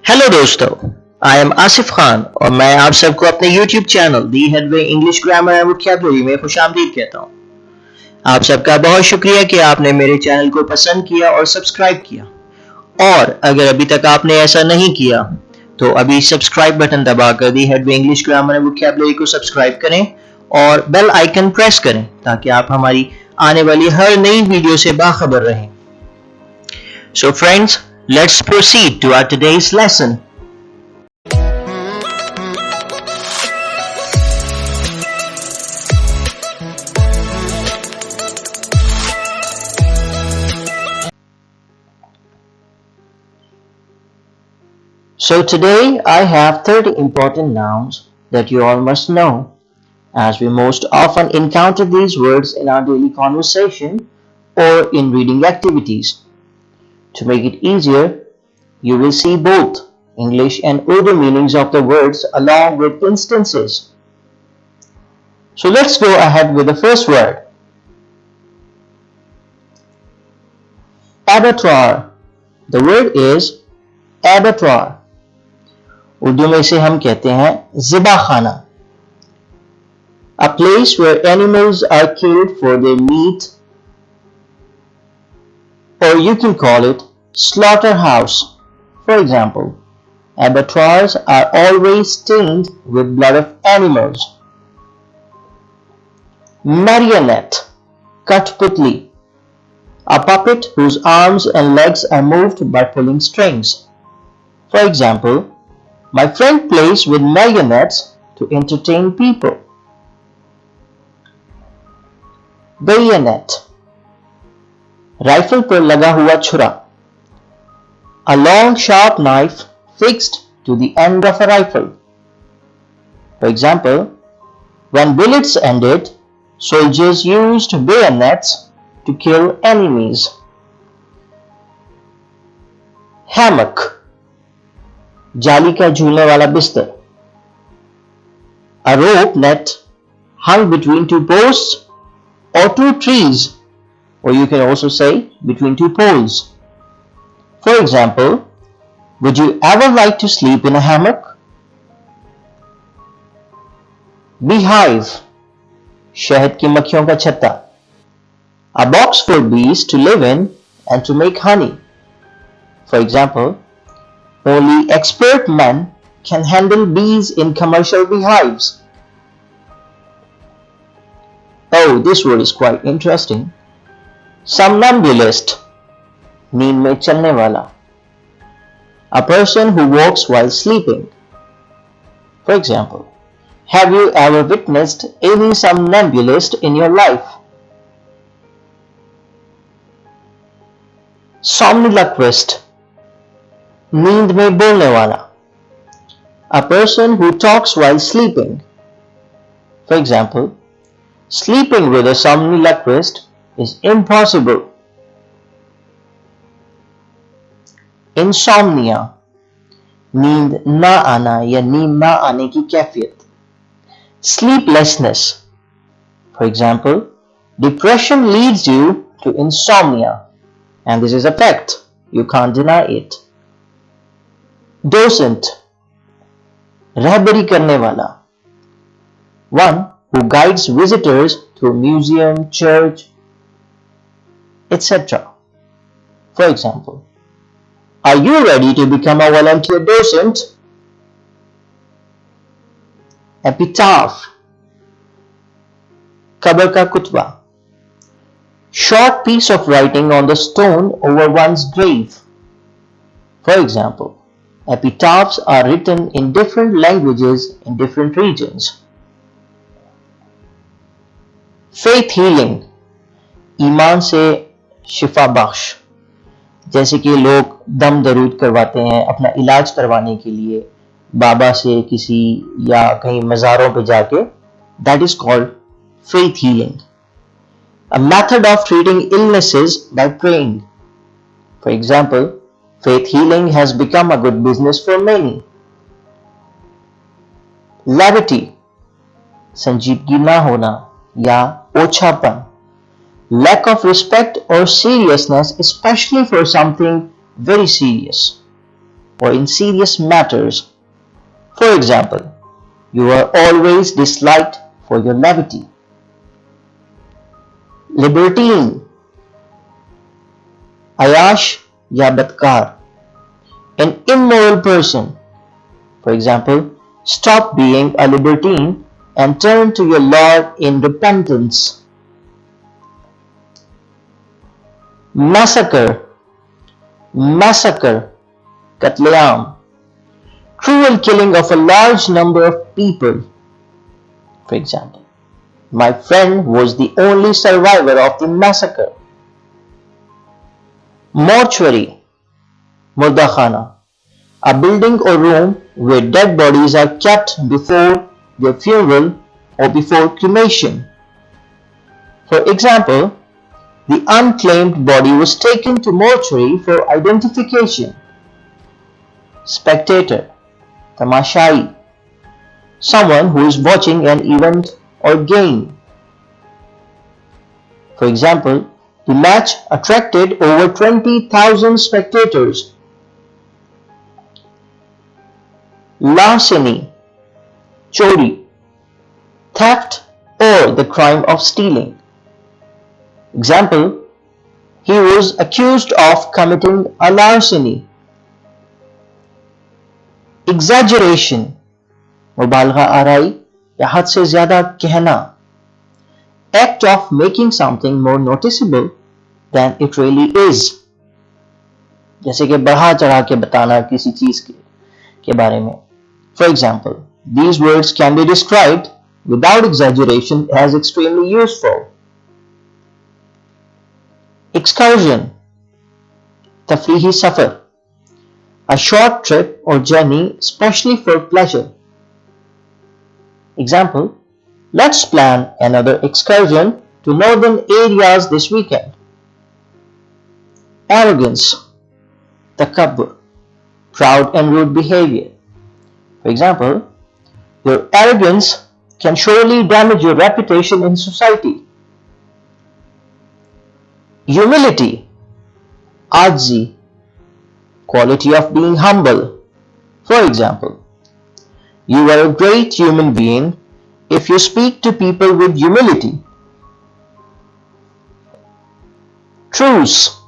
Hello दोस्तों, I am Asif Khan और मैं आप सबको अपने YouTube channel the headway English grammar and vocabulary में खुशामदीद कहता हूँ। आप सबका बहुत शुक्रिया कि आपने मेरे चैनल को पसंद किया और सब्सक्राइब किया। और अगर अभी तक आपने ऐसा नहीं किया तो अभी सब्सक्राइब बटन दबाकर the headway English grammar and vocabulary को सब्सक्राइब करें और बेल आइकन प्रेस करें ताकि आप हमारी आने वाली हर नई वीडियो से बाखबर रहें। So friends, let's proceed to our today's lesson. So today I have 30 important nouns that you all must know, as we most often encounter these words in our daily conversation or in reading activities. To make it easier, you will see both English and Urdu meanings of the words along with instances. So let's go ahead with the first word. Abattoir. The word is abattoir. Urdu में इसे हम कहते हैं ज़िबाखाना. A place where animals are killed for their meat, or you can call it slaughterhouse. For example, abattoirs are always stained with blood of animals. Marionette, Kathputli, a puppet whose arms and legs are moved by pulling strings. For example, my friend plays with marionettes to entertain people. Bayonet, rifle पर लगा हुआ छुरा. A long sharp knife fixed to the end of a rifle. For example, when bullets ended, soldiers used bayonets to kill enemies. Hammock, जाली का झूलने वाला बिस्तर. A rope net hung between two posts or two trees, or you can also say between two poles. For example, would you ever like to sleep in a hammock? Beehive, शहद की मक्खियों का छत्ता. A box for bees to live in and to make honey. For example, only expert men can handle bees in commercial beehives. Oh, this word is quite interesting. Somnambulist, नींद में चलने वाला. A person who walks while sleeping. For example, have you ever witnessed any somnambulist in your life? Somniloquist, नींद में बोलने वाला. A person who talks while sleeping. For example, sleeping with a somniloquist is impossible. Insomnia, नींद ना आना या नींद ना आने की कैफियत. Sleeplessness. For example, depression leads you to insomnia, and this is a fact. You can't deny it. Docent, रहबरी करने वाला. One who guides visitors to a museum, church, etc. For example, are you ready to become a volunteer docent? Epitaph, कब्र का कुतबा. Short piece of writing on the stone over one's grave. For example, epitaphs are written in different languages in different regions. Faith healing, ईमान से शिफा बख्श. जैसे कि लोग दम दरूद करवाते हैं अपना इलाज करवाने के लिए बाबा से किसी या कहीं मज़ारों पे जाके. That is called faith healing. A method of treating illnesses by praying. For example, faith healing has become a good business for many. Levity, संजीदगी ना होना या ओछापन. Lack of respect or seriousness, especially for something very serious. or in serious matters. For example, you are always disliked for your levity. Libertine, Ayash ya badkar, an immoral person. For example, stop being a libertine and turn to your Lord in repentance. Massacre, katleam, cruel killing of a large number of people. For example, my friend was the only survivor of the massacre. Mortuary, Murdakhana, a building or room where dead bodies are kept before their funeral or before cremation. For example, the unclaimed body was taken to mortuary for identification. Spectator, tamashai, someone who is watching an event or game. For example, the match attracted over 20,000 spectators. Larceny, chori, theft or the crime of stealing. Example, he was accused of committing a larceny. Exaggeration, मुबालगा आराई या हद से ज्यादा कहना. Act of making something more noticeable than it really is. जैसे कि बढ़ा चढ़ा के बताना किसी चीज के बारे में. For example, these words can be described without exaggeration as extremely useful. Excursion, tafrihi safar, a short trip or journey especially for pleasure. Example, let's plan another excursion to northern areas this weekend. Arrogance, takabbur, proud and rude behavior. For example, your arrogance can surely damage your reputation in society. Humility, ajzi, quality of being humble. For example, you are a great human being if you speak to people with humility. Truce,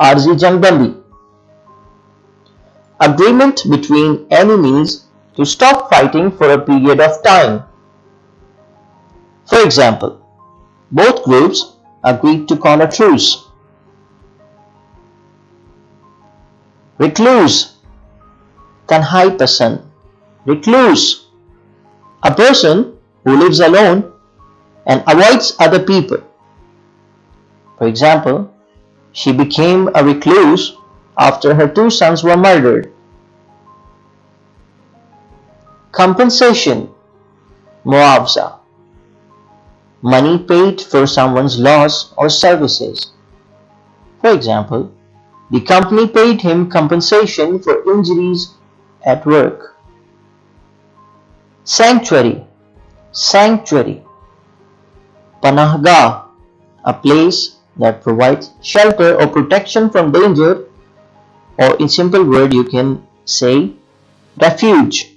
arzi jangbandi, agreement between enemies to stop fighting for a period of time. For example, both groups agreed to call a truce. Recluse, tanhai pasand, recluse, a person who lives alone and avoids other people. For example, she became a recluse after her 2 sons were murdered. Compensation, muavza, money paid for someone's loss or services. For example, the company paid him compensation for injuries at work. Sanctuary, panahgah, a place that provides shelter or protection from danger, or in simple word you can say refuge.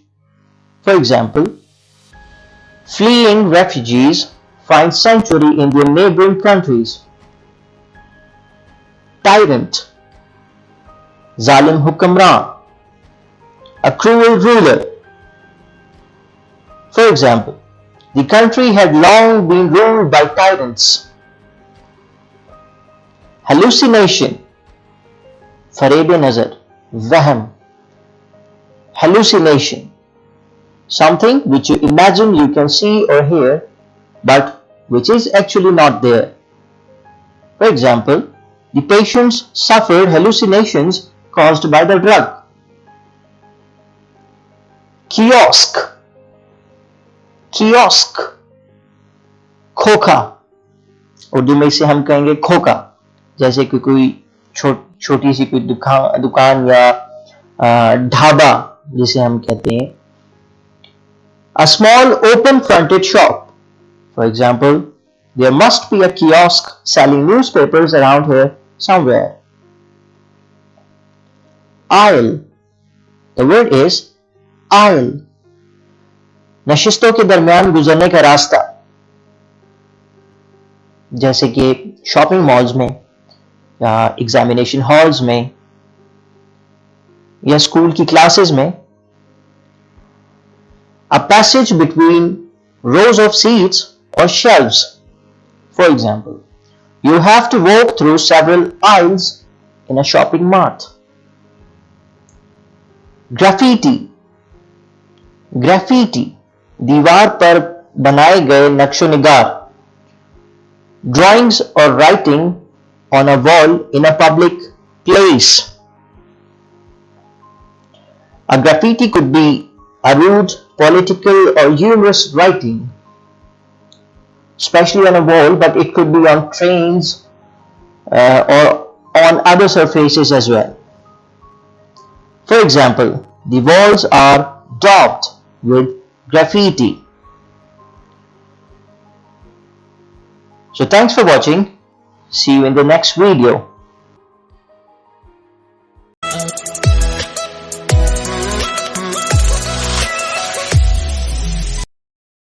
For example, fleeing refugees find sanctuary in their neighboring countries. Tyrant, zalim hukmran, a cruel ruler. For example, the country had long been ruled by tyrants. Hallucination, fareb-e-nazar, wahm, hallucination, something which you imagine you can see or hear, but which is actually not there. For example, the patients suffered hallucinations caused by the drug. Kiosk, खोखा, उर्दू में इसे हम कहेंगे खोखा, जैसे कि कोई छोटी सी कोई दुकान या ढाबा जिसे हम कहते हैं. A small open fronted shop. For example, there must be a kiosk selling newspapers around here somewhere. Aisle, The word is aisle. नशिस्तों के दरमियान गुजरने का रास्ता, जैसे कि शॉपिंग मॉल्स में या एग्जामिनेशन हॉल्स में या स्कूल की क्लासेस में. A passage between rows of seats or shelves. For example, you have to walk through several aisles in a shopping mart. Graffiti. Graffiti, दीवार पर बनाए गए नक्शो निगार. Drawings or writing on a wall in a public place. A graffiti could be a rude, political or humorous writing, especially on a wall, but it could be on trains or on other surfaces as well. For example, the walls are daubed with graffiti. So thanks for watching. See you in the next video.